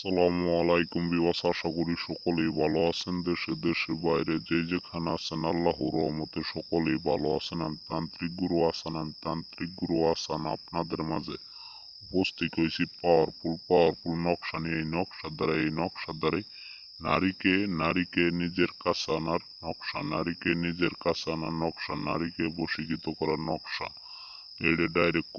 আসসালামু আলাইকুম বিওয়াস, আশা করি সকলেই ভালো আছেন। দেশে দেশের বাইরে যে যেখানে আছেন আল্লাহর রহমতে সকলেই ভালো আছেন। আমি তান্ত্রিক গুরু আসান আপনাদের মাঝে উপস্থিত হয়েছি পাওয়ারফুল নকশা নিয়ে। এই নকশার দ্বারাই নারীকে নারীকে নিজের কাছে আনার নকশা, নারীকে বশীকৃত করার নকশা। এটা ডাইরেক্ট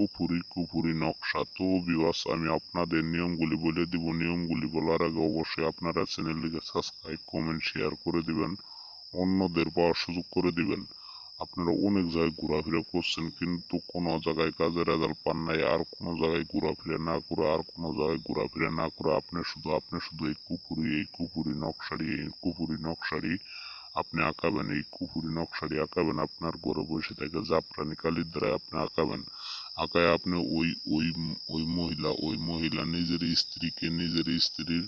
কুফুরি নকশা। তো বিওয়াস, আমি আপনাদের নিয়মগুলি বলে দিব। নিয়মগুলি বলার আগে অবশ্যই আপনারা চ্যানেলটিকে সাবস্ক্রাইব, কমেন্ট, শেয়ার করে দিবেন, অন্যদের পাওয়ার সুযোগ করে দিবেন। আপনারা অনেক জায়গায় ঘোরাফেরা করছেন কিন্তু কোনো জায়গায় কাজের রেজাল্ট পান নাই। আর কোনো জায়গায় ঘোরাফেরা না করে আপনি শুধু এই কুফুরি নকশারি আপনি আঁকাবেন। এই কুফুরি নকশাটি আঁকাবেন, আপনার ঘরে বসে থেকে জাফরানি কালির দ্বারা আপনি আঁকাবেন। আঁকায় আপনি ওই মহিলা নিজের স্ত্রীর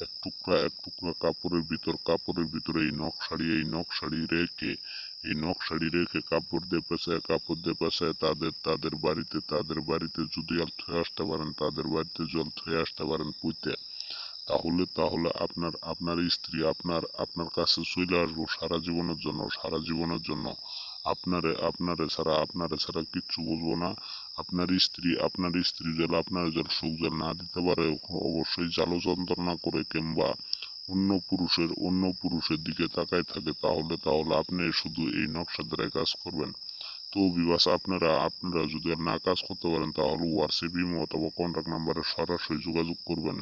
এক টুকরা কাপড়ের ভিতরে এই নকশাটি রেখে কাপড় দিয়ে পেঁচায় তাদের বাড়িতে যদি জল থয়ে আসতে পারেন পুঁতে, তাহলে আপনার স্ত্রী আপনার কাছে চলে আসবো সারা জীবনের জন্য। আপনারে ছাড়া কিচ্ছু বুঝবো না। আপনার স্ত্রী যেন আপনার সুখ যেন না দিতে পারে, অবশ্যই জ্বালা যন্ত্রণা করে কিংবা অন্য পুরুষের দিকে তাকায় থাকে, তাহলে আপনি শুধু এই নকশার দ্বারাই কাজ করবেন। তো বিবাস, আপনারা যদি আর না কাজ করতে পারেন তাহলে হোয়াটসঅ্যাপ, ইমো অথবা কন্ট্যাক্ট নাম্বারে সরাসরি যোগাযোগ করবেন।